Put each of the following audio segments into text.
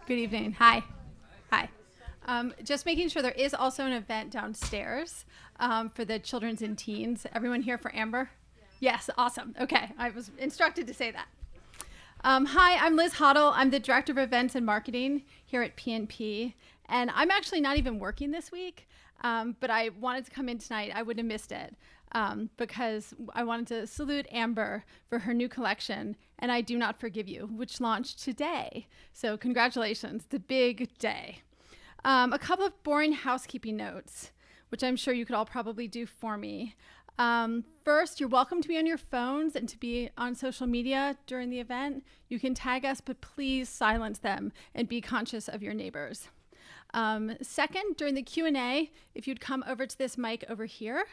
Good evening. Hi. Hi. Just making sure there is also an event downstairs for the children's and teens. Everyone here for Amber? Yes, awesome. Okay, I was instructed to say that. Hi, I'm Liz Hoddle. I'm the Director of Events and Marketing here at PNP. And I'm actually not even working this week, but I wanted to come in tonight. I wouldn't have missed it because I wanted to salute Amber for her new collection, And I Do Not Forgive You, which launched today. So congratulations, the big day. A couple of boring housekeeping notes, which I'm sure you could all probably do for me. First, you're welcome to be on your phones and to be on social media during the event. You can tag us, but please silence them and be conscious of your neighbors. Second, during the Q&A, if you'd come over to this mic over here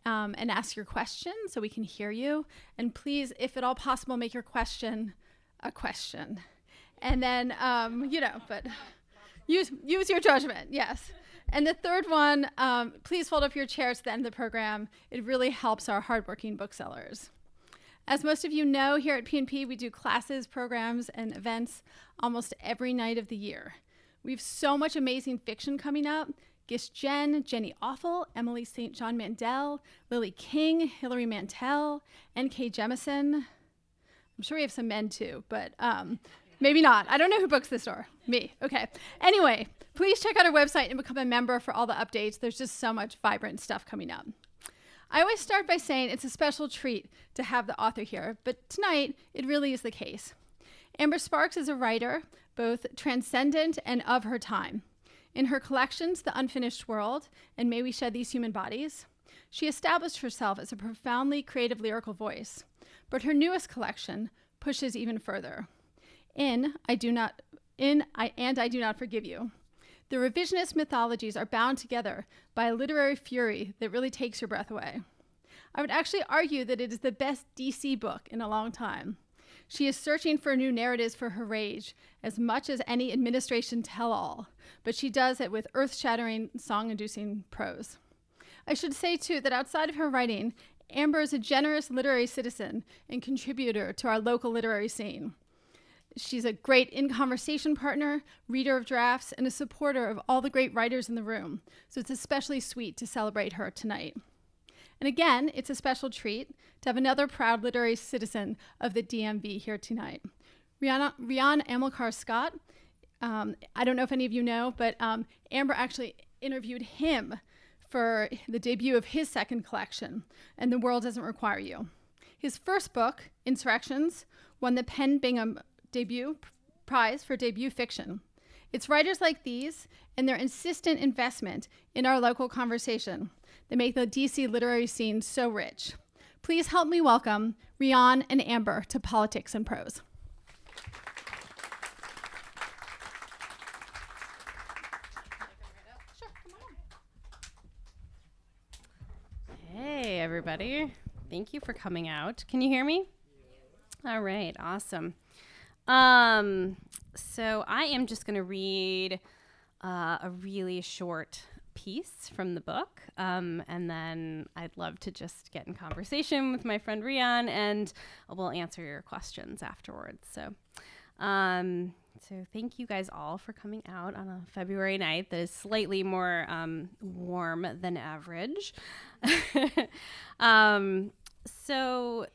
and ask your question so we can hear you. And please, if at all possible, make your question a question. And then, but use your judgment, yes. And the third one, please fold up your chairs at the end of the program. It really helps our hardworking booksellers. As most of you know, here at PNP, we do classes, programs, and events almost every night of the year. We have so much amazing fiction coming up. Gish Jen, Jenny Offal, Emily St. John Mandel, Lily King, Hilary Mantel, N.K. Jemisin. I'm sure we have some men too, but maybe not. I don't know who books this door. Me. Okay. Anyway, please check out our website and become a member for all the updates. There's just so much vibrant stuff coming up. I always start by saying it's a special treat to have the author here, but tonight it really is the case. Amber Sparks is a writer, both transcendent and of her time. In her collections, The Unfinished World and May We Shed These Human Bodies, she established herself as a profoundly creative lyrical voice. But her newest collection pushes even further. I Do Not Forgive You. The revisionist mythologies are bound together by a literary fury that really takes your breath away. I would actually argue that it is the best DC book in a long time. She is searching for new narratives for her rage as much as any administration tell-all, but she does it with earth-shattering, song-inducing prose. I should say, too, that outside of her writing, Amber is a generous literary citizen and contributor to our local literary scene. She's a great in-conversation partner, reader of drafts, and a supporter of all the great writers in the room, so it's especially sweet to celebrate her tonight. And again, it's a special treat to have another proud literary citizen of the DMV here tonight. Rion Amilcar Scott, I don't know if any of you know, but Amber actually interviewed him for the debut of his second collection, And the World Doesn't Require You. His first book, Insurrections, won the Penn Bingham debut prize for debut fiction. It's writers like these and their insistent investment in our local conversation that make the DC literary scene so rich. Please help me welcome Rion and Amber to Politics and Prose. Hey, everybody. Thank you for coming out. Can you hear me? All right, awesome. So I am just going to read a really short piece from the book, and then I'd love to just get in conversation with my friend Rion, and we'll answer your questions afterwards. So thank you guys all for coming out on a February night that is slightly more warm than average. So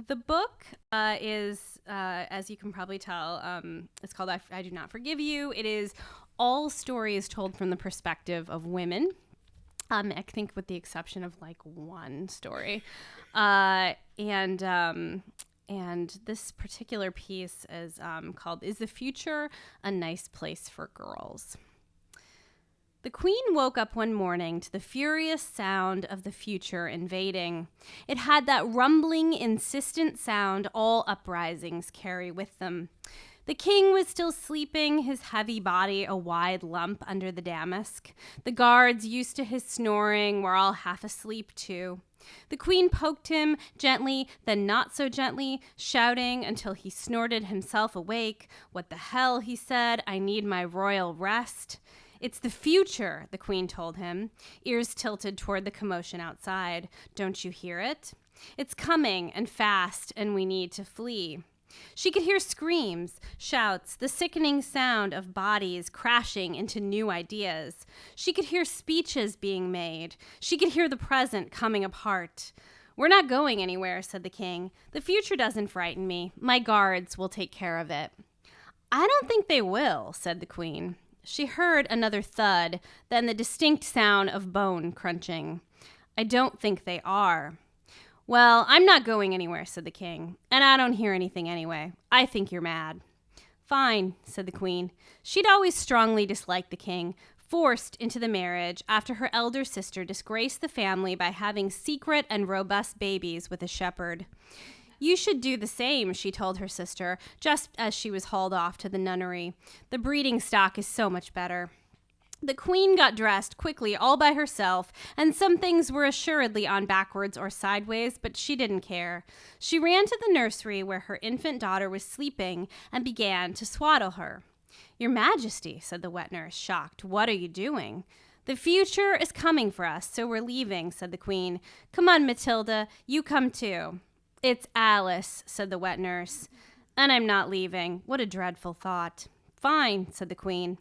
the book is, as you can probably tell, it's called I Do Not Forgive You. It is all stories told from the perspective of women. I think with the exception of like one story. And this particular piece is called Is the Future a Nice Place for Girls? The Queen woke up one morning to the furious sound of the future invading. It had that rumbling, insistent sound all uprisings carry with them. The king was still sleeping, his heavy body a wide lump under the damask. The guards, used to his snoring, were all half asleep too. The queen poked him gently, then not so gently, shouting until he snorted himself awake. What the hell, he said, I need my royal rest. It's the future, the queen told him, ears tilted toward the commotion outside. Don't you hear it? It's coming and fast, and we need to flee. She could hear screams, shouts, the sickening sound of bodies crashing into new ideas. She could hear speeches being made. She could hear the present coming apart. "We're not going anywhere," said the king. "The future doesn't frighten me. My guards will take care of it." "I don't think they will," said the queen. She heard another thud, then the distinct sound of bone crunching. "I don't think they are." "Well, I'm not going anywhere," said the king, "and I don't hear anything anyway. I think you're mad." "Fine," said the queen. She'd always strongly disliked the king, forced into the marriage after her elder sister disgraced the family by having secret and robust babies with a shepherd. "You should do the same," she told her sister, just as she was hauled off to the nunnery. "The breeding stock is so much better." The queen got dressed quickly all by herself, and some things were assuredly on backwards or sideways, but she didn't care. She ran to the nursery where her infant daughter was sleeping and began to swaddle her. "Your Majesty," said the wet nurse, shocked, "what are you doing?" "The future is coming for us, so we're leaving," said the queen. "Come on, Matilda, you come too." "It's Alice," said the wet nurse. "And I'm not leaving. What a dreadful thought." "Fine," said the queen.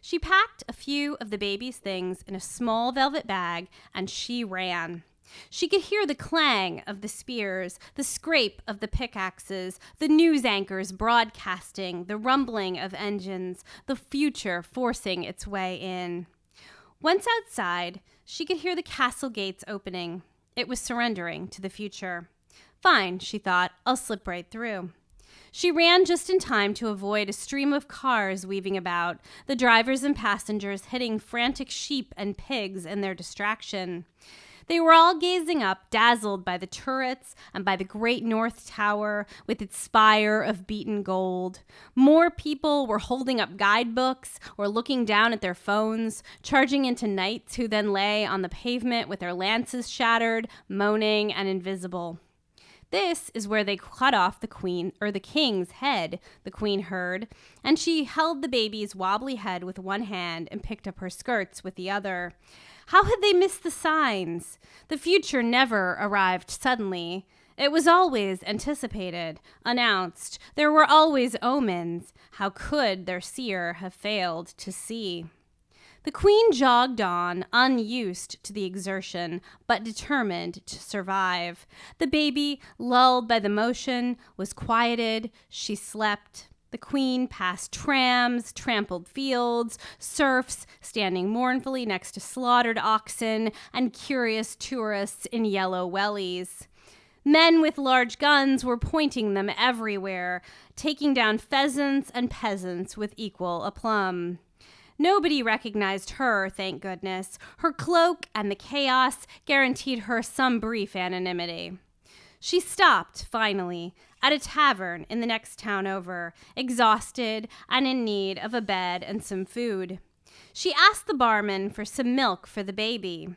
She packed a few of the baby's things in a small velvet bag, and she ran. She could hear the clang of the spears, the scrape of the pickaxes, the news anchors broadcasting, the rumbling of engines, the future forcing its way in. Once outside, she could hear the castle gates opening. It was surrendering to the future. "Fine," she thought, "I'll slip right through." She ran just in time to avoid a stream of cars weaving about, the drivers and passengers hitting frantic sheep and pigs in their distraction. They were all gazing up, dazzled by the turrets and by the great North Tower with its spire of beaten gold. More people were holding up guidebooks or looking down at their phones, charging into knights who then lay on the pavement with their lances shattered, moaning and invisible. "This is where they cut off the queen or the king's head," the queen heard, and she held the baby's wobbly head with one hand and picked up her skirts with the other. How had they missed the signs? The future never arrived suddenly. It was always anticipated, announced. There were always omens. How could their seer have failed to see? The queen jogged on, unused to the exertion, but determined to survive. The baby, lulled by the motion, was quieted. She slept. The queen passed trams, trampled fields, serfs standing mournfully next to slaughtered oxen, and curious tourists in yellow wellies. Men with large guns were pointing them everywhere, taking down pheasants and peasants with equal aplomb. Nobody recognized her, thank goodness. Her cloak and the chaos guaranteed her some brief anonymity. She stopped, finally, at a tavern in the next town over, exhausted and in need of a bed and some food. She asked the barman for some milk for the baby.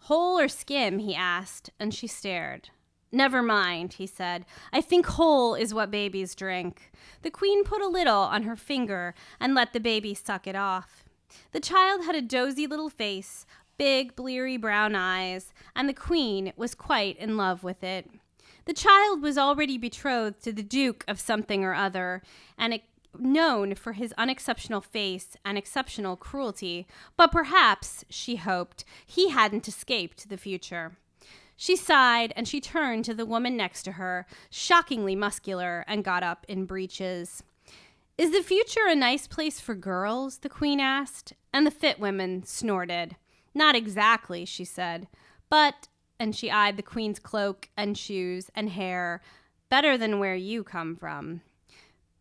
"Whole or skim?" he asked, and she stared. "Never mind," he said. "I think whole is what babies drink." The queen put a little on her finger and let the baby suck it off. The child had a dozy little face, big, bleary brown eyes, and the queen was quite in love with it. The child was already betrothed to the Duke of something or other, and known for his unexceptional face and exceptional cruelty, but perhaps, she hoped, he hadn't escaped the future. She sighed, and she turned to the woman next to her, shockingly muscular, and got up in breeches. "Is the future a nice place for girls?" the queen asked, and the fit woman snorted. "Not exactly," she said, "but," and she eyed the queen's cloak and shoes and hair, "better than where you come from."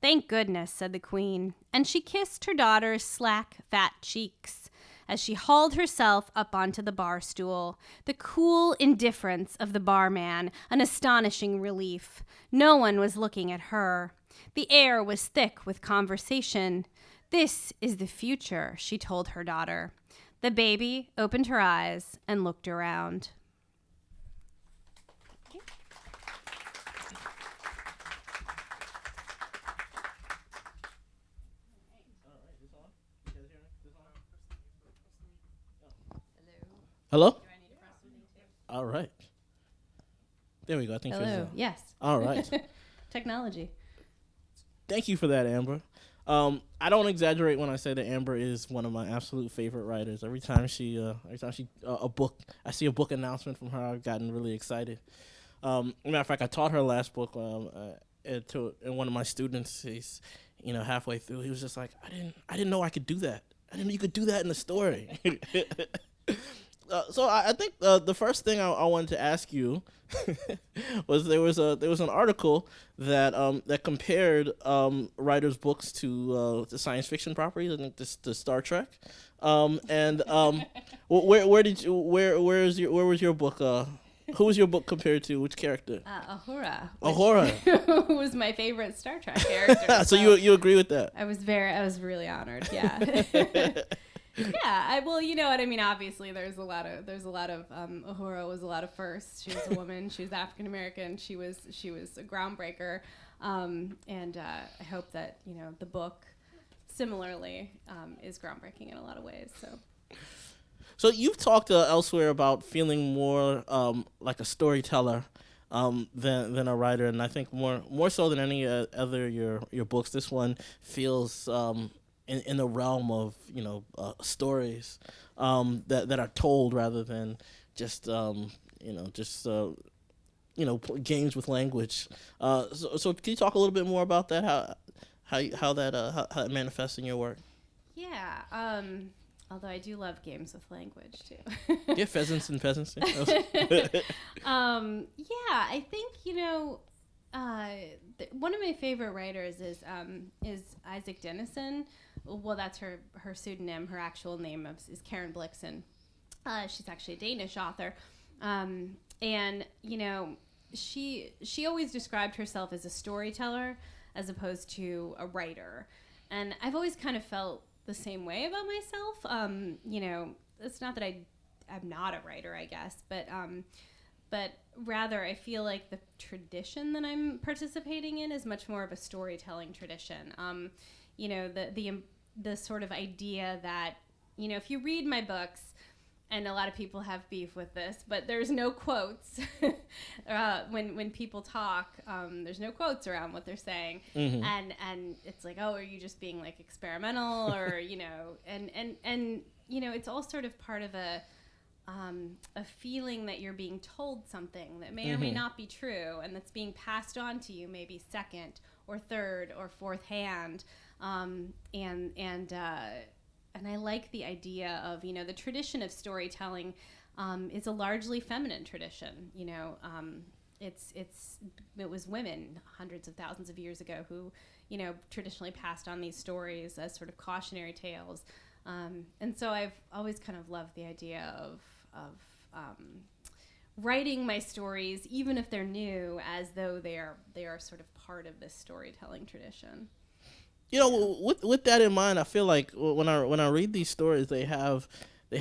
"Thank goodness," said the queen, and she kissed her daughter's slack, fat cheeks as she hauled herself up onto the bar stool. The cool indifference of the barman, an astonishing relief. No one was looking at her. The air was thick with conversation. "This is the future," she told her daughter. The baby opened her eyes and looked around. Hello? All right. There we go. I think Hello. she's Yes. all right. Technology. Thank you for that, Amber. I don't exaggerate when I say that Amber is one of my absolute favorite writers. Every time a book, I see a book announcement from her, I've gotten really excited. Matter of fact, I taught her last book and one of my students. He's, halfway through, he was just like, I didn't know I could do that. I didn't know you could do that in the story. So I think the first thing I wanted to ask you was there was an article that compared writers' books to science fiction properties. I think this to Star Trek. Where was your book? Who was your book compared to? Which character? Ahura. Ahura. Who was my favorite Star Trek character. So you agree with that? I was really honored. Yeah. Yeah, well, you know what I mean. Obviously, there's a lot of Uhura was a lot of firsts. She was a woman. She was African American. She was a groundbreaker, and I hope that the book similarly is groundbreaking in a lot of ways. So you've talked elsewhere about feeling more like a storyteller than a writer, and I think more so than any other your books. This one feels in the realm of stories that are told rather than just games with language. So can you talk a little bit more about that? How that manifests in your work? Yeah. Although I do love games with language too. Yeah, pheasants and peasants. Yeah, I think one of my favorite writers is Isak Dinesen. Well, that's her pseudonym. Her actual name is Karen Blixen. She's actually a Danish author, and she always described herself as a storyteller as opposed to a writer, and I've always kind of felt the same way about myself. It's not that I'm not a writer, I guess, but rather I feel like the tradition that I'm participating in is much more of a storytelling tradition. The sort of idea that, if you read my books, and a lot of people have beef with this, but there's no quotes when people talk. There's no quotes around what they're saying, mm-hmm. and it's like, oh, are you just being like experimental, or and it's all sort of part of a feeling that you're being told something that may or may not be true, and that's being passed on to you maybe second or third or fourth hand, and I like the idea of, the tradition of storytelling is a largely feminine tradition. It was women hundreds of thousands of years ago who, traditionally passed on these stories as sort of cautionary tales. And so I've always kind of loved the idea of writing my stories, even if they're new, as though they are sort of part of this storytelling tradition. With that in mind, I feel like when I read these stories, they have they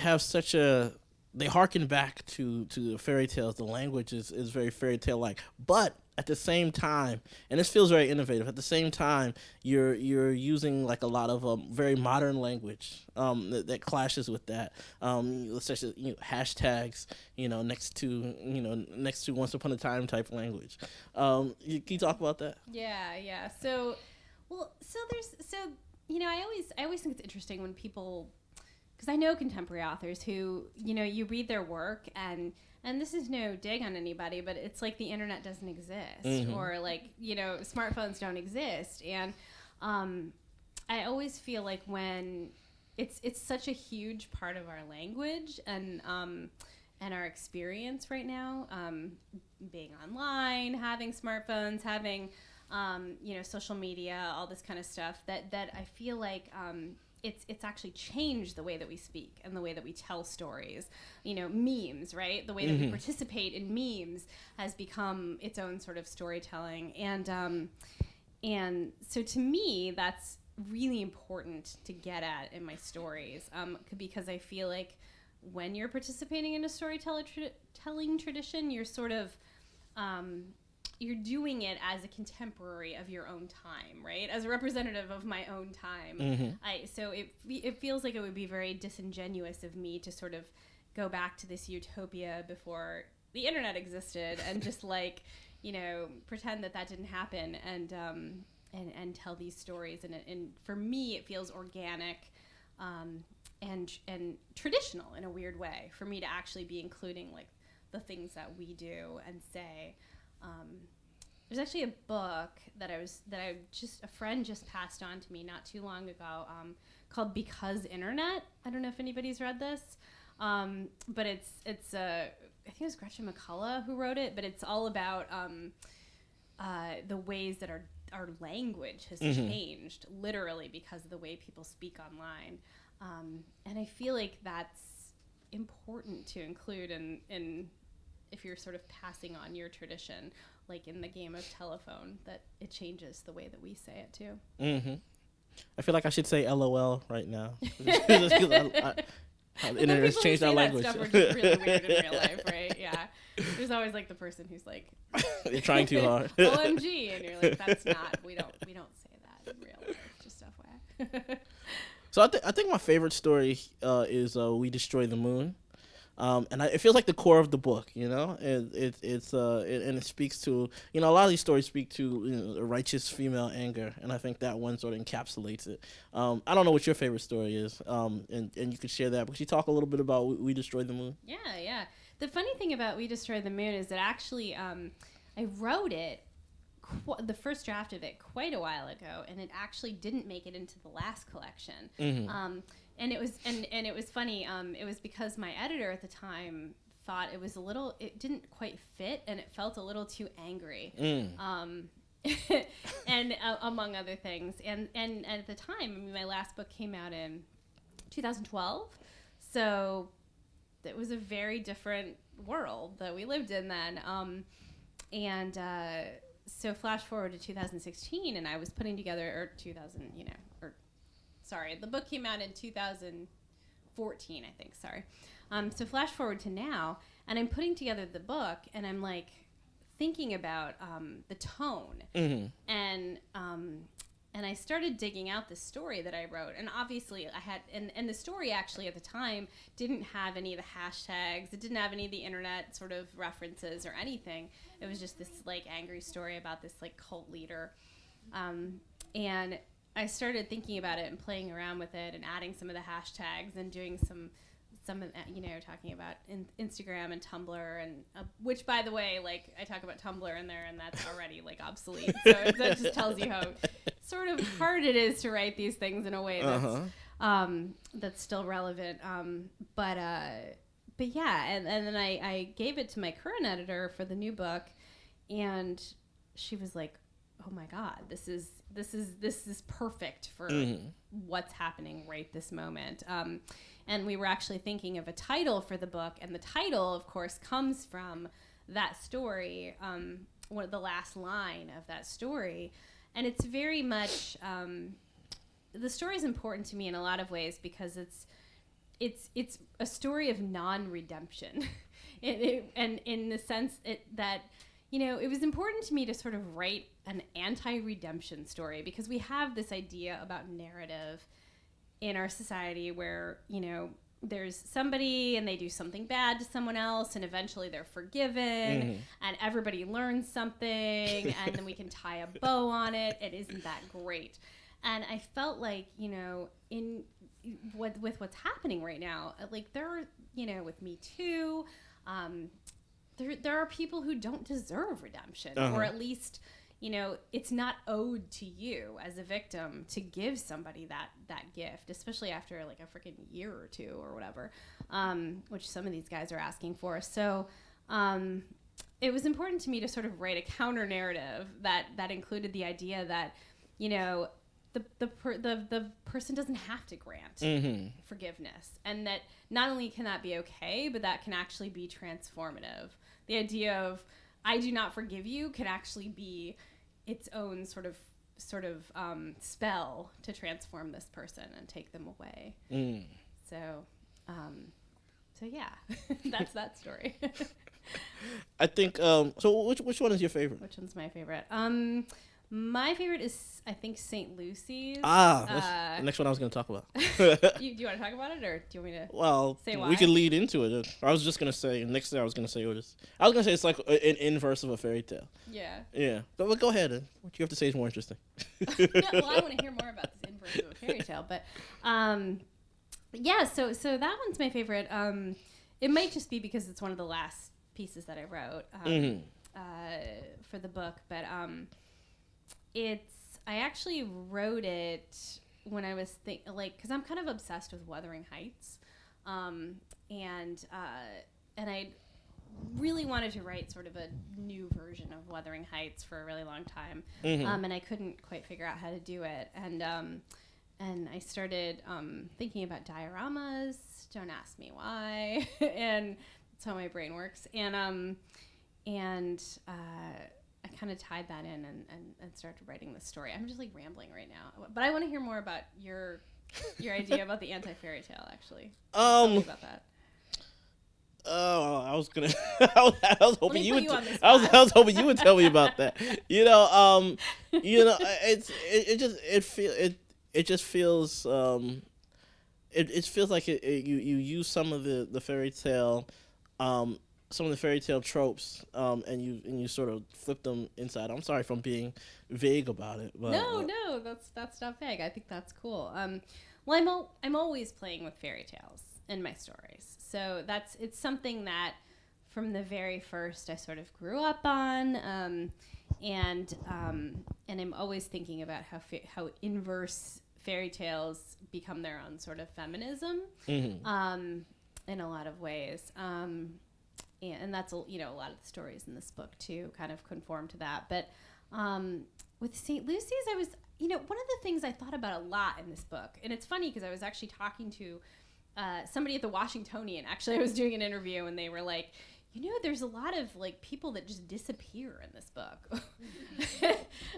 harken back to the fairy tales. The language is very fairy tale like, but at the same time, and this feels very innovative. At the same time, you're using like a lot of very modern language that clashes with that. Such as hashtags, next to once upon a time type language. Can you talk about that? Yeah. So I always think it's interesting when people, because I know contemporary authors who, you read their work and this is no dig on anybody, but it's like the internet doesn't exist, mm-hmm. or like, smartphones don't exist. And I always feel like when it's such a huge part of our language and our experience right now, being online, having smartphones, having social media, all this kind of stuff, that I feel like it's actually changed the way that we speak and the way that we tell stories. Memes, right? The way that we participate in memes has become its own sort of storytelling. And so to me, that's really important to get at in my stories, because I feel like when you're participating in a storytelling tradition, you're sort of you're doing it as a contemporary of your own time, right? As a representative of my own time. Mm-hmm. So it feels like it would be very disingenuous of me to sort of go back to this utopia before the internet existed and just pretend that didn't happen. and tell these stories. And for me, it feels organic and traditional in a weird way for me to actually be including like the things that we do and say. There's actually a book that a friend just passed on to me not too long ago, called Because Internet. I don't know if anybody's read this, but it's I think it was Gretchen McCullough who wrote it, but it's all about the ways that our language has changed literally because of the way people speak online. And I feel like that's important to include in if you're sort of passing on your tradition, like in the game of telephone, that it changes the way that we say it too. Mm-hmm. I feel like I should say LOL right now. The internet has changed our language. That stuff are just really weird in real life, right? Yeah. There's always like the person who's like, you're trying too hard. OMG, and you're like, that's not. We don't say that in real life. Just FYI. So I think my favorite story is We Destroy the Moon. And it feels like the core of the book, you know. And it speaks to, you know, a lot of these stories speak to, a righteous female anger, and I think that one sort of encapsulates it. I don't know what your favorite story is, and you could share that. But could you talk a little bit about We Destroy the Moon? Yeah. The funny thing about We Destroy the Moon is that actually I wrote it, the first draft of it, quite a while ago, and it actually didn't make it into the last collection. Mm-hmm. And it was funny. It was because my editor at the time thought it didn't quite fit, and it felt a little too angry. And among other things. And at the time, I mean, my last book came out in 2012, so it was a very different world that we lived in then. So flash forward to 2016, and I was putting together, the book came out in 2014, I think, so flash forward to now, and I'm putting together the book, and I'm like thinking about the tone, mm-hmm. And I started digging out this story that I wrote, and obviously I had, and the story actually at the time didn't have any of the hashtags, it didn't have any of the internet sort of references or anything. It was just this like angry story about this like cult leader, and I started thinking about it and playing around with it and adding some of the hashtags and doing some of talking about Instagram and Tumblr, and which, by the way, like I talk about Tumblr in there, and that's already like obsolete. So that just tells you how sort of hard it is to write these things in a way that's that's still relevant. But yeah, and then I gave it to my current editor for the new book, and she was like, "Oh my God, this is perfect for what's happening right this moment." And we were actually thinking of a title for the book, and the title, of course, comes from that story, the last line of that story. And it's very much, the story is important to me in a lot of ways because it's a story of non-redemption. And in the sense that, it was important to me to sort of write an anti-redemption story, because we have this idea about narrative in our society where, there's somebody and they do something bad to someone else, and eventually they're forgiven, and everybody learns something, and then we can tie a bow on it. It isn't that great. And I felt like, with what's happening right now, like there are, with Me Too, there are people who don't deserve redemption, or at least, it's not owed to you as a victim to give somebody that gift, especially after like a freaking year or two or whatever, which some of these guys are asking for. So it was important to me to sort of write a counter narrative that included the idea that, the person doesn't have to grant forgiveness, and that not only can that be okay, but that can actually be transformative. The idea of I do not forgive you can actually be its own sort of spell to transform this person and take them away. So yeah, that's that story. I think so. Which one is your favorite? Which one's my favorite? My favorite is, I think, St. Lucy's. That's the next one I was going to talk about. Do you want to talk about it, or do you want me to Well, say why? we can lead into it. I was just going to say, next thing I was going to say it's like an inverse of a fairy tale. Yeah. Yeah. But go ahead. What you have to say is more interesting. No, well, I want to hear more about this inverse of a fairy tale. But, yeah, so that one's my favorite. It might just be because it's one of the last pieces that I wrote for the book. But I actually wrote it when I was because I'm kind of obsessed with Wuthering Heights, and I really wanted to write sort of a new version of Wuthering Heights for a really long time, and I couldn't quite figure out how to do it, and I started thinking about dioramas. Don't ask me why, and that's how my brain works, and I kind of tied that in and started writing this story. I'm just like rambling right now, but I want to hear more about your idea about the anti-fairytale. Actually, tell me about that. Oh, I was gonna. I was hoping you would. I was hoping you would tell me about that. It just feels. It feels like you use some of the fairy tale. Some of the fairy tale tropes, and you sort of flip them inside. I'm sorry if I'm being vague about it, but no, that's not vague. I think that's cool. Well, I'm always playing with fairy tales in my stories, so it's something that from the very first I sort of grew up on, and I'm always thinking about how inverse fairy tales become their own sort of feminism, in a lot of ways. And that's a lot of the stories in this book too kind of conform to that. But with St. Lucy's, I was one of the things I thought about a lot in this book, and it's funny because I was actually talking to somebody at the Washingtonian. Actually, I was doing an interview and they were like, there's a lot of like people that just disappear in this book. And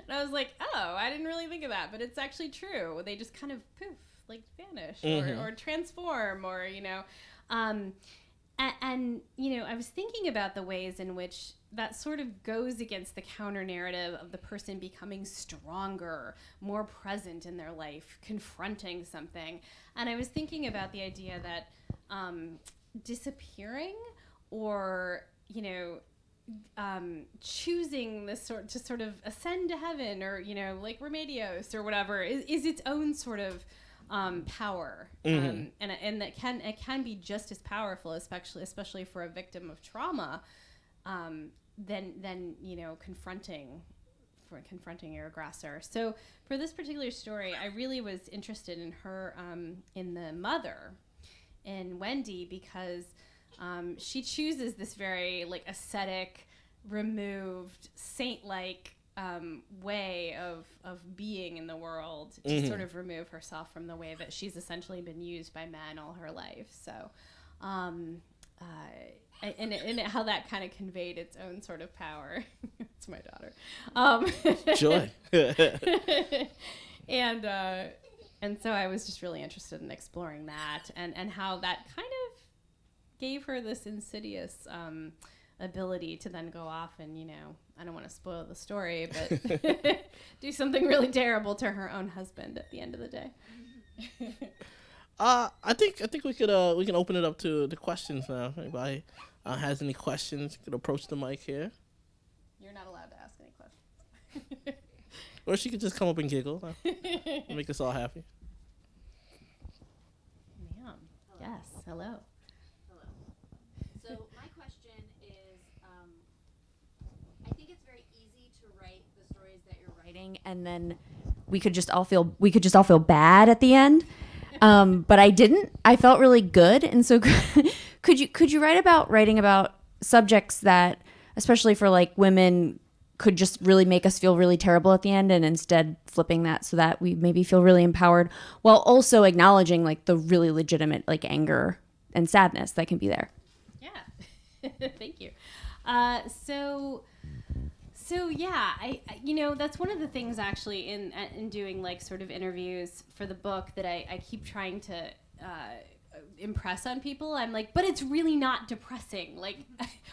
I was like, oh, I didn't really think of that, but it's actually true. They just kind of poof, like vanish or transform or And I was thinking about the ways in which that sort of goes against the counter narrative of the person becoming stronger, more present in their life, confronting something. And I was thinking about the idea that disappearing or, choosing this to sort of ascend to heaven or, like Remedios or whatever is its own sort of power, and that can be just as powerful, especially for a victim of trauma, than confronting your aggressor. So for this particular story, I really was interested in her, in the mother, in Wendy, because she chooses this very like ascetic, removed, saint-like way of being in the world to sort of remove herself from the way that she's essentially been used by men all her life. So, and how that kind of conveyed its own sort of power. It's my daughter. Joy. And so I was just really interested in exploring that and how that kind of gave her this insidious ability to then go off and, I don't want to spoil the story, but do something really terrible to her own husband at the end of the day. I think we can open it up to the questions now. Anybody has any questions, you can approach the mic here. You're not allowed to ask any questions. Or she could just come up and giggle. Make us all happy. Ma'am. Yes. Hello. So my question is, I think it's very easy to write the stories that you're writing, and then we could just all feel bad at the end. But I didn't. I felt really good, and so could you writing about subjects that, especially for like women, could just really make us feel really terrible at the end, and instead flipping that so that we maybe feel really empowered, while also acknowledging like the really legitimate like anger and sadness that can be there. Thank you. So yeah, I that's one of the things actually in doing like sort of interviews for the book that I keep trying to impress on people. I'm like, but it's really not depressing, like,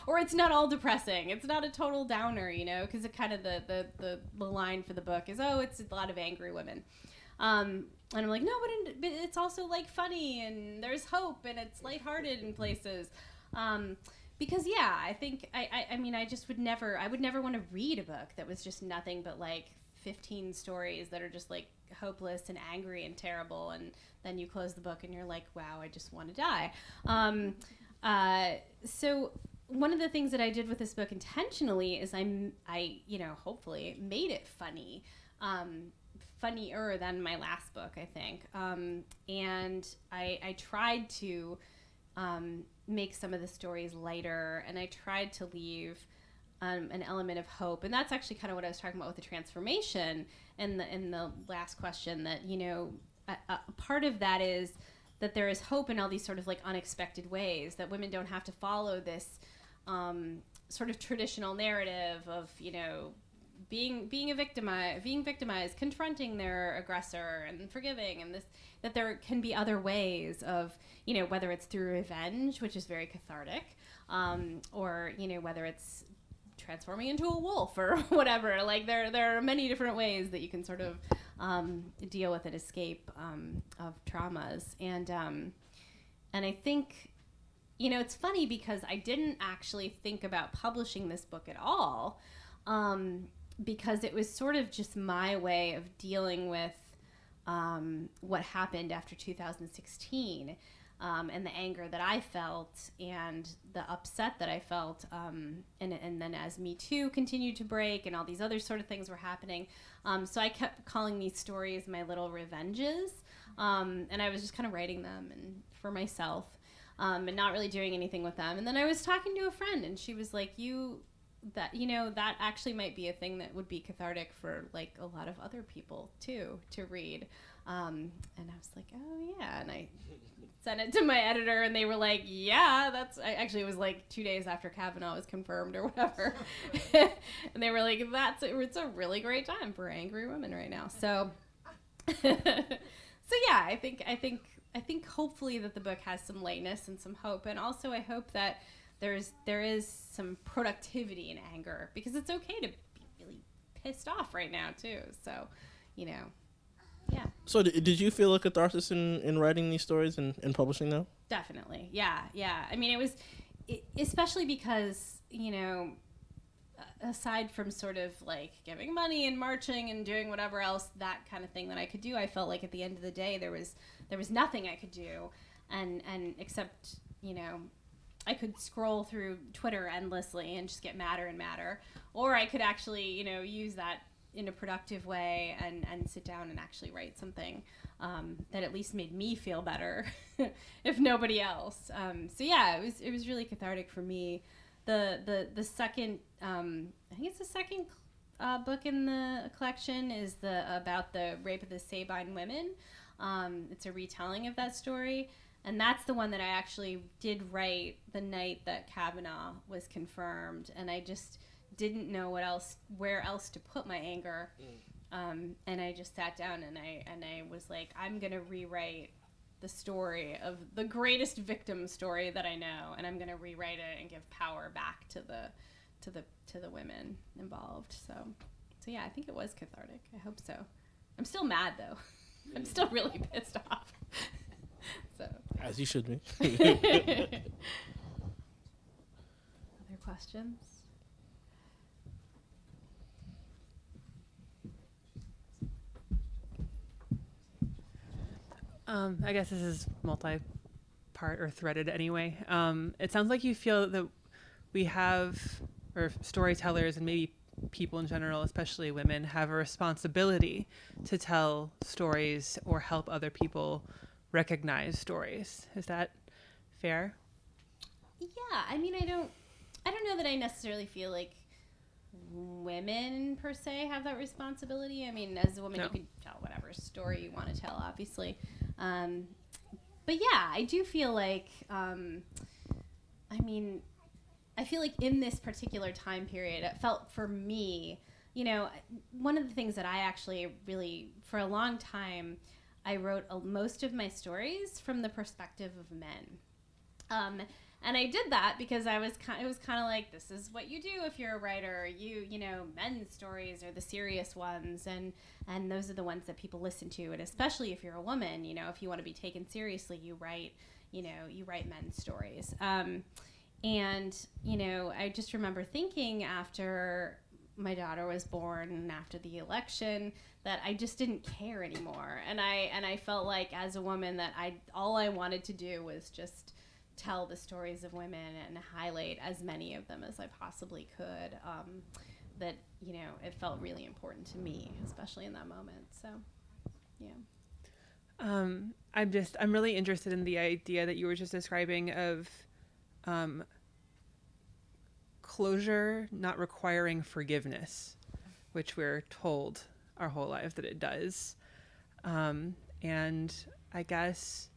or it's not all depressing. It's not a total downer, you know, because it kind of the line for the book is, oh, it's a lot of angry women. And I'm like, no, but it's also like funny and there's hope and it's lighthearted in places. Because yeah, I think I mean I would never want to read a book that was just nothing but like 15 stories that are just like hopeless and angry and terrible, and then you close the book and you're like, wow, I just want to die. So one of the things that I did with this book intentionally is I you know, hopefully made it funny, funnier than my last book, I think, and I tried to make some of the stories lighter, and I tried to leave an element of hope. And that's actually kind of what I was talking about with the transformation in the last question, that, you know, a part of that is that there is hope in all these sort of like unexpected ways, that women don't have to follow this sort of traditional narrative of, you know, being victimized, confronting their aggressor and forgiving, and this, that there can be other ways of, you know, whether it's through revenge, which is very cathartic, or, you know, whether it's transforming into a wolf or whatever. Like there are many different ways that you can sort of deal with and escape of traumas. And I think, you know, it's funny because I didn't actually think about publishing this book at all, because it was sort of just my way of dealing with what happened after 2016. And the anger that I felt and the upset that I felt, and then as Me Too continued to break and all these other sort of things were happening, so I kept calling these stories my little revenges, and I was just kind of writing them and for myself, and not really doing anything with them. And then I was talking to a friend, and she was like, that actually might be a thing that would be cathartic for like a lot of other people too, to read. And I was like, oh yeah, and I sent it to my editor, and they were like, yeah, actually it was like 2 days after Kavanaugh was confirmed or whatever. And they were like, it's a really great time for angry women right now. So yeah, I think hopefully that the book has some lightness and some hope, and also I hope that there is some productivity in anger, because it's okay to be really pissed off right now too. So, you know, yeah. So did you feel a catharsis in writing these stories and publishing them? Definitely. Yeah. I mean, it was especially because, you know, aside from sort of like giving money and marching and doing whatever else, that kind of thing that I could do, I felt like at the end of the day there was nothing I could do, and except, you know, I could scroll through Twitter endlessly and just get madder and madder, or I could actually, you know, use that in a productive way and sit down and actually write something that at least made me feel better, if nobody else. So yeah, it was really cathartic for me. The second, I think it's the second book in the collection is about the rape of the Sabine women. It's a retelling of that story. And that's the one that I actually did write the night that Kavanaugh was confirmed, and I just didn't know where else to put my anger, and I just sat down and I was like, I'm gonna rewrite the story of the greatest victim story that I know, and I'm gonna rewrite it and give power back to the women involved. So yeah, I think it was cathartic. I hope so. I'm still mad though. I'm still really pissed off. So. As you should be. Other questions? I guess this is multi-part or threaded anyway. It sounds like you feel that we have, or storytellers and maybe people in general, especially women, have a responsibility to tell stories or help other people recognize stories. Is that fair? Yeah, I mean, I don't know that I necessarily feel like women per se have that responsibility. I mean, as a woman, No. you can tell whatever story you want to tell, obviously. But yeah, I do feel like, I mean, I feel like in this particular time period, it felt for me, you know, one of the things that I actually really, for a long time, I wrote most of my stories from the perspective of men. And I did that because it was kind of like, this is what you do if you're a writer. You know, men's stories are the serious ones, and those are the ones that people listen to. And especially if you're a woman, you know, if you want to be taken seriously, you write men's stories. And, you know, I just remember thinking after my daughter was born and after the election that I just didn't care anymore. And I felt like as a woman that all I wanted to do was just tell the stories of women and highlight as many of them as I possibly could. That, you know, it felt really important to me, especially in that moment. So, yeah. I'm really interested in the idea that you were just describing of closure not requiring forgiveness, which we're told our whole life that it does. And I guess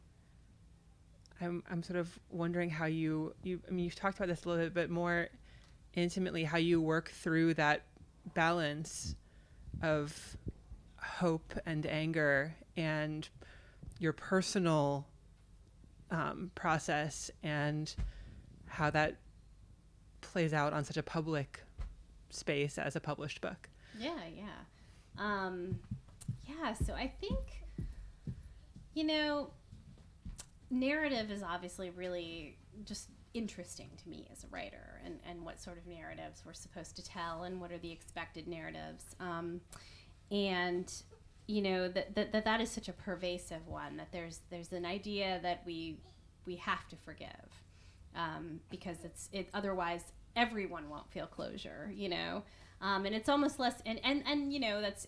I'm sort of wondering how you've talked about this a little bit more intimately, how you work through that balance of hope and anger and your personal process, and how that plays out on such a public space as a published book. Yeah. So I think, you know, narrative is obviously really just interesting to me as a writer, and what sort of narratives we're supposed to tell and what are the expected narratives. And, you know, that is such a pervasive one, that there's an idea that we have to forgive, because otherwise everyone won't feel closure, you know. And it's almost less, and you know, it's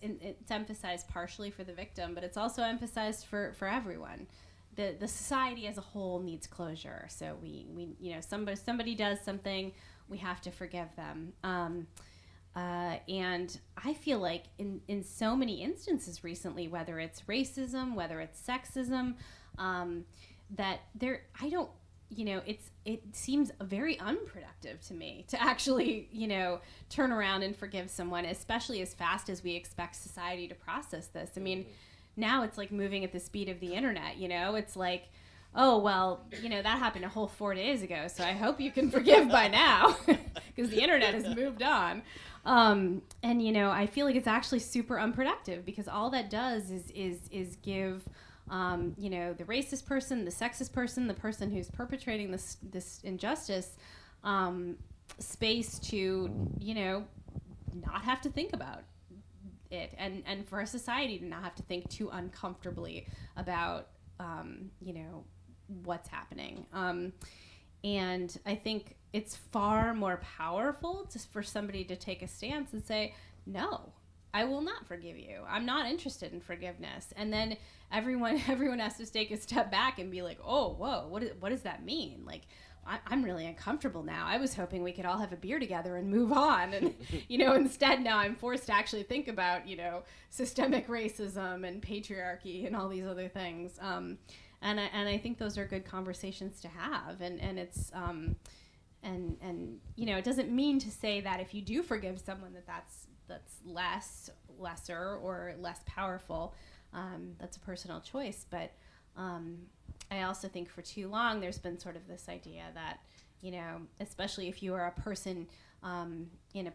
emphasized partially for the victim, but it's also emphasized for everyone. The society as a whole needs closure. So we you know, somebody does something, we have to forgive them. And I feel like in so many instances recently, whether it's racism, whether it's sexism, that you know, it seems very unproductive to me to actually, you know, turn around and forgive someone, especially as fast as we expect society to process this. I mean, now it's like moving at the speed of the internet, you know. It's like, oh, well, you know, that happened a whole 4 days ago, so I hope you can forgive by now, because the internet has moved on. And, you know, I feel like it's actually super unproductive, because all that does is give, you know, the racist person, the sexist person, the person who's perpetrating this injustice, space to, you know, not have to think about it, and for a society to not have to think too uncomfortably about, you know, what's happening. And I think it's far more powerful just for somebody to take a stance and say, no, I will not forgive you. I'm not interested in forgiveness. And then everyone has to take a step back and be like, oh, whoa, what does that mean? Like, I'm really uncomfortable now. I was hoping we could all have a beer together and move on. And, you know, instead now I'm forced to actually think about, you know, systemic racism and patriarchy and all these other things. And I think those are good conversations to have. And it's, and you know, it doesn't mean to say that if you do forgive someone that's lesser or less powerful. That's a personal choice. But I also think for too long there's been sort of this idea that, you know, especially if you are a person in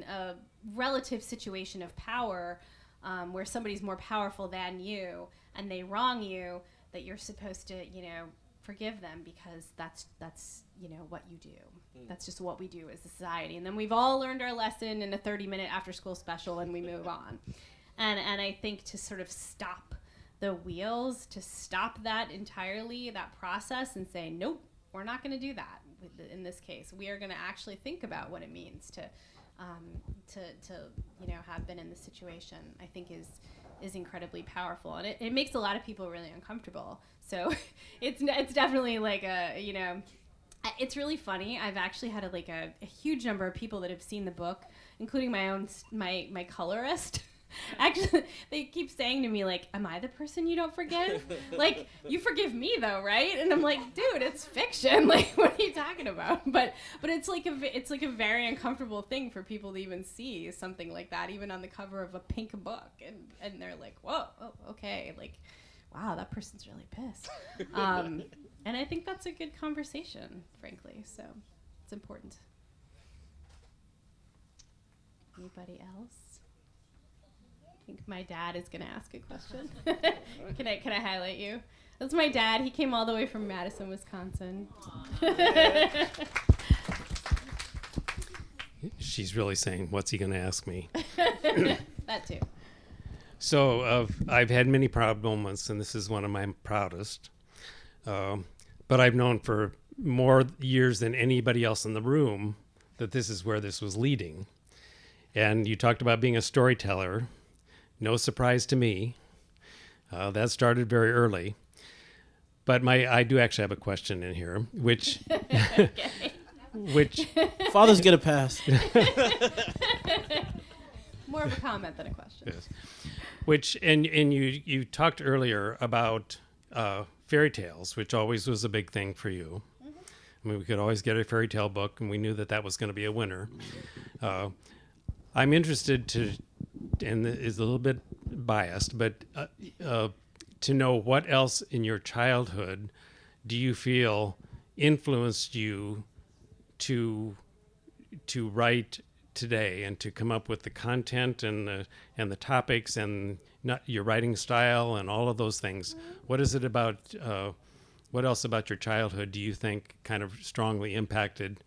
a relative situation of power, where somebody's more powerful than you and they wrong you, that you're supposed to, you know, forgive them because that's you know what you do. That's just what we do as a society. And then we've all learned our lesson in a 30-minute after-school special and we move on. And I think to sort of stop the wheels, to stop that entirely, that process, and say, nope, we're not going to do that in this case. We are going to actually think about what it means to you know, have been in this situation, I think is incredibly powerful. And it makes a lot of people really uncomfortable. So it's definitely like a, you know, it's really funny. I've actually had a huge number of people that have seen the book, including my colorist. Actually, they keep saying to me, like, am I the person you don't forgive? Like, you forgive me, though, right? And I'm like, dude, it's fiction. Like, what are you talking about? But it's like a very uncomfortable thing for people to even see something like that, even on the cover of a pink book. And they're like, whoa, oh, okay. Like, wow, that person's really pissed. And I think that's a good conversation, frankly. So it's important. Anybody else? I think my dad is going to ask a question. Can I highlight you? That's my dad. He came all the way from Madison, Wisconsin. She's really saying, what's he going to ask me? That too. So I've had many proud moments, and this is one of my proudest. But I've known for more years than anybody else in the room that this is where this was leading. And you talked about being a storyteller. No surprise to me. That started very early. But I do actually have a question in here, which Fathers get a pass. More of a comment than a question. Yes. And you talked earlier about fairy tales, which always was a big thing for you. Mm-hmm. I mean, we could always get a fairy tale book, and we knew that was going to be a winner. I'm interested and is a little bit biased, but to know what else in your childhood do you feel influenced you to write today and to come up with the content and the topics and not your writing style and all of those things. What is it about? What else about your childhood do you think kind of strongly impacted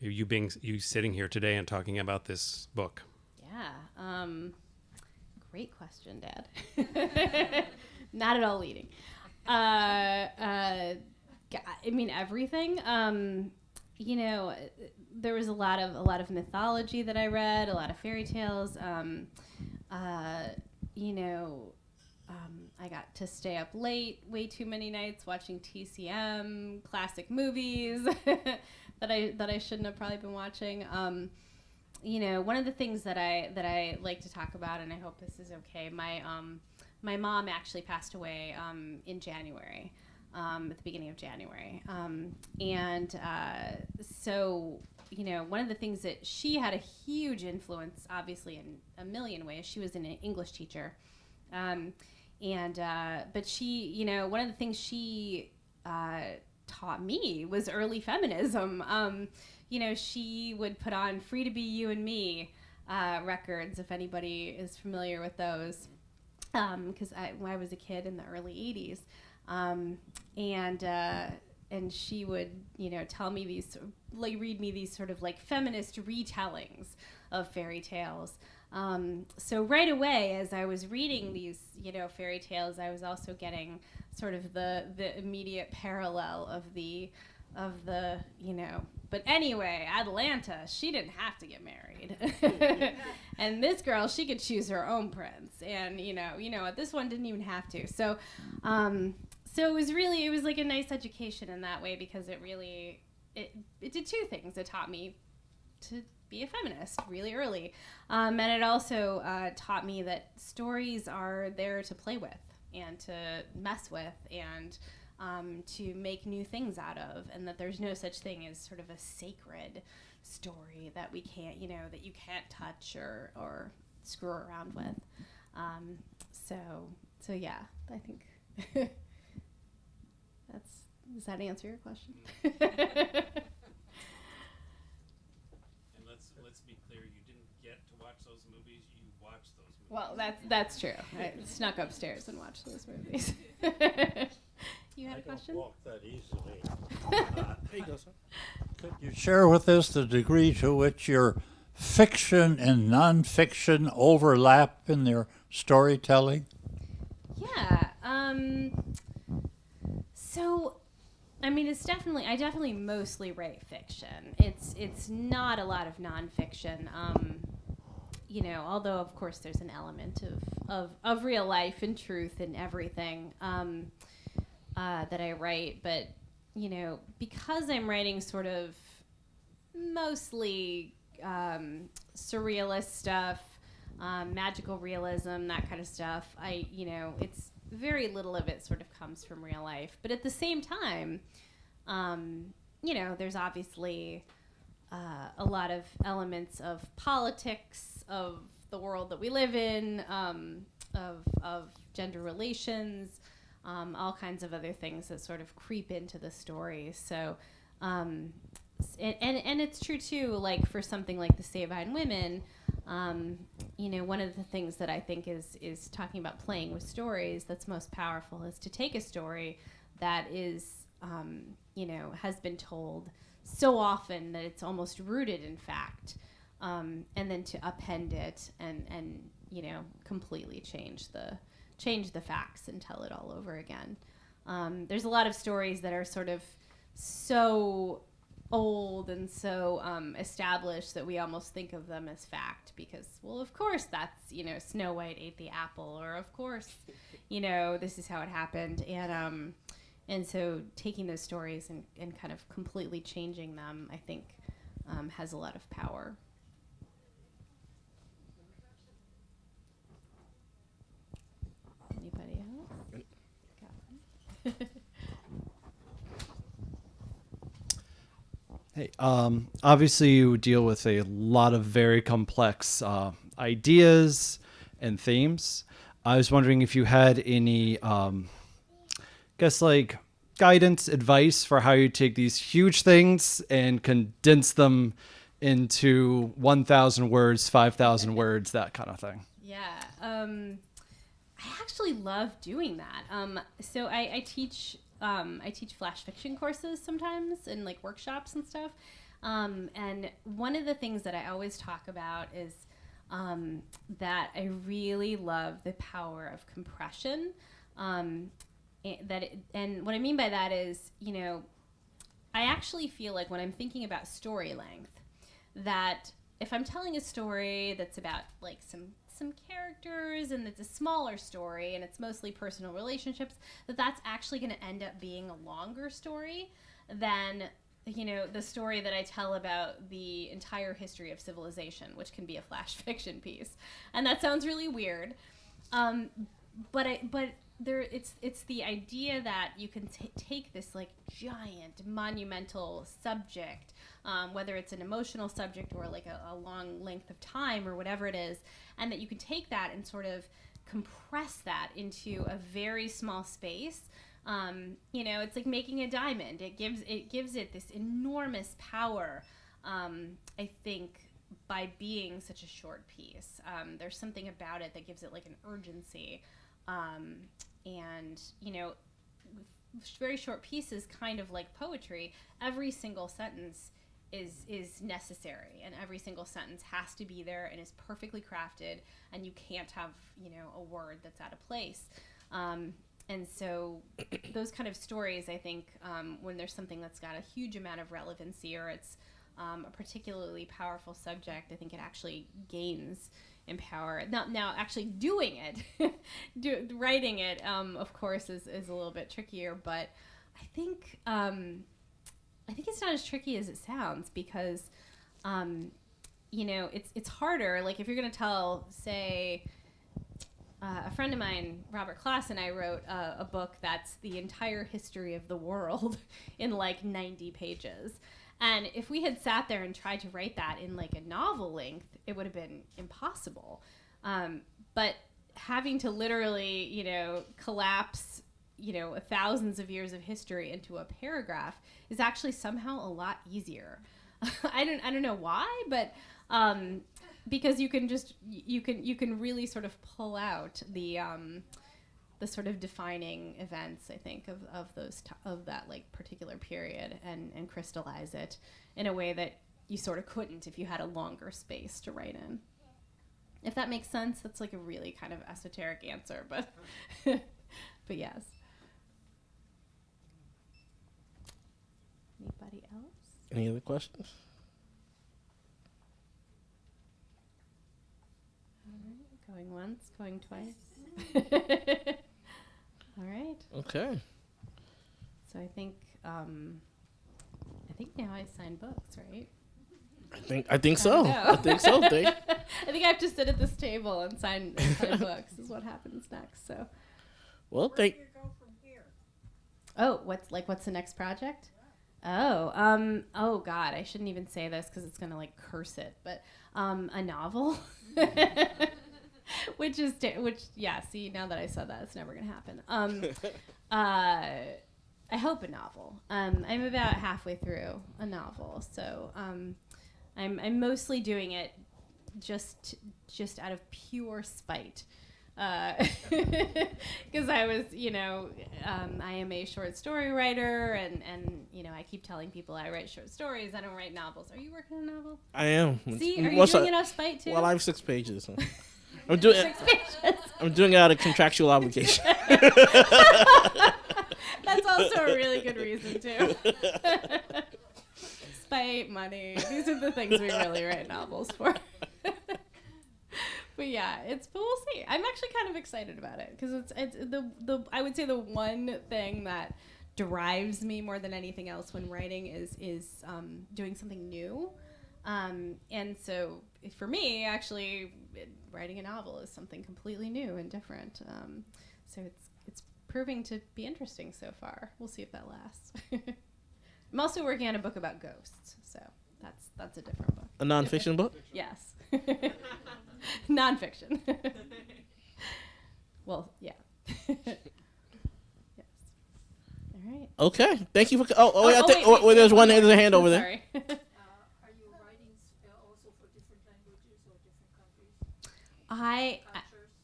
you sitting here today and talking about this book? Yeah, great question, Dad. Not at all leading. I mean, everything. There was a lot of mythology that I read, a lot of fairy tales. I got to stay up late way too many nights watching TCM, classic movies that I shouldn't have probably been watching. One of the things that I like to talk about, and I hope this is okay, my mom actually passed away in January. At the beginning of January. So, one of the things that she had a huge influence, obviously in a million ways, she was an English teacher. But she, one of the things she taught me was early feminism. She would put on Free to Be You and Me records, if anybody is familiar with those, because when I was a kid in the early 80s. And she would, tell me these, read me these sort of like feminist retellings of fairy tales. So right away, as I was reading these, fairy tales, I was also getting sort of the immediate parallel of the, but anyway, Atlanta, she didn't have to get married. And this girl, she could choose her own prince. And, this one didn't even have to. So it was like a nice education in that way, because it did two things. It taught me to be a feminist really early. And it also taught me that stories are there to play with and to mess with and to make new things out of, and that there's no such thing as sort of a sacred story that we can't, that you can't touch or screw around with. So yeah, I think does that answer your question? And let's be clear, you didn't get to watch those movies, you watched those movies. Well, that's true. I snuck upstairs and watched those movies. You had a question? I don't walk that easily. There you go, sir. Could you share with us the degree to which your fiction and nonfiction overlap in their storytelling? Yeah. So, I mean, I definitely mostly write fiction. It's not a lot of nonfiction. Although of course there's an element of real life and truth and everything that I write. But, because I'm writing sort of mostly surrealist stuff, magical realism, that kind of stuff. It's very little of it sort of comes from real life. But at the same time, there's obviously a lot of elements of politics, of the world that we live in, of gender relations, all kinds of other things that sort of creep into the story. So, and it's true too, like for something like the Sabine Women, one of the things that I think is talking about playing with stories that's most powerful is to take a story that is, has been told so often that it's almost rooted in fact, and then to append it and completely change the facts and tell it all over again. There's a lot of stories that are sort of so old and so established that we almost think of them as fact because, well, of course that's, Snow White ate the apple, or of course, this is how it happened. And so taking those stories and kind of completely changing them, I think, has a lot of power. Anybody else? Got one? Hey, obviously you deal with a lot of very complex ideas and themes. I was wondering if you had any, guidance, advice for how you take these huge things and condense them into 1,000 words, 5,000 words, that kind of thing. Yeah, I actually love doing that. So I teach flash fiction courses sometimes and like workshops and stuff. And one of the things that I always talk about is that I really love the power of compression. And what I mean by that is, I actually feel like when I'm thinking about story length, that if I'm telling a story that's about like some characters and it's a smaller story and it's mostly personal relationships, that's actually going to end up being a longer story than, the story that I tell about the entire history of civilization, which can be a flash fiction piece. And that sounds really weird. But it's the idea that you can take this like giant monumental subject, whether it's an emotional subject or like a long length of time or whatever it is, and that you can take that and sort of compress that into a very small space. It's like making a diamond. It gives it this enormous power, I think, by being such a short piece. There's something about it that gives it like an urgency. And very short pieces, kind of like poetry, every single sentence is necessary, and every single sentence has to be there and is perfectly crafted, and you can't have a word that's out of place. And so those kind of stories, I think, when there's something that's got a huge amount of relevancy or it's a particularly powerful subject, I think it actually gains in power. Now actually doing it, writing it, of course, is a little bit trickier, but I think it's not as tricky as it sounds because, it's harder. Like if you're going to tell, say, a friend of mine, Robert Klass, and I wrote a book that's the entire history of the world in like 90 pages. And if we had sat there and tried to write that in like a novel length, it would have been impossible. But having to literally, collapse, thousands of years of history into a paragraph is actually somehow a lot easier. I don't know why, but because you can really sort of pull out the sort of defining events, I think, of that like particular period and crystallize it in a way that you sort of couldn't if you had a longer space to write in. If that makes sense, that's like a really kind of esoteric answer, but but yes. Anybody else? Any other questions? Going once, going twice. All right. Okay. So I think now I sign books, right? I think so. know. I think so. I think I have to sit at this table and sign books. Is what happens next. So. Well, thank. Oh, what's the next project? Oh, oh God, I shouldn't even say this because it's gonna like curse it. But a novel, which yeah. See, now that I said that, it's never gonna happen. I hope a novel. I'm about halfway through a novel, so I'm mostly doing it just out of pure spite. Because I was, I am a short story writer, and I keep telling people I write short stories. I don't write novels. Are you working on a novel? I am. See, are you doing it out of spite too? Well, I have 6 pages. So. I'm doing 6 pages. I'm doing it out of contractual obligation. That's also a really good reason too. Spite, money. These are the things we really write novels for. But yeah, but we'll see. I'm actually kind of excited about it because it's the I would say the one thing that drives me more than anything else when writing is doing something new. And so for me, actually, writing a novel is something completely new and different. So it's proving to be interesting so far. We'll see if that lasts. I'm also working on a book about ghosts, so that's a different book. A nonfiction book? Yes. Nonfiction. Well, yeah. Yes. All right. Okay. Thank you for. Wait, There's there's a hand over there. Sorry. Are you writing also for different languages or different countries?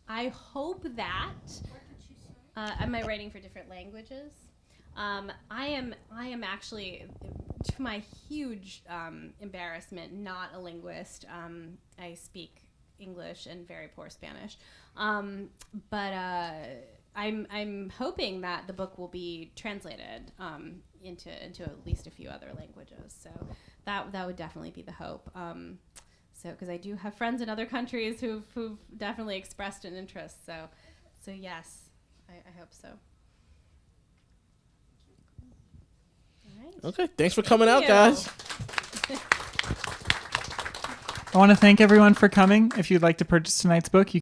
I hope that. What did she say? Am I writing for different languages? I am actually, to my huge embarrassment, not a linguist. I speak English and very poor Spanish. But I'm hoping that the book will be translated into at least a few other languages. So that would definitely be the hope. So because I do have friends in other countries who've definitely expressed an interest. So yes, I hope so. All right. Okay. Thanks for coming out, guys. I want to thank everyone for coming. If you'd like to purchase tonight's book, you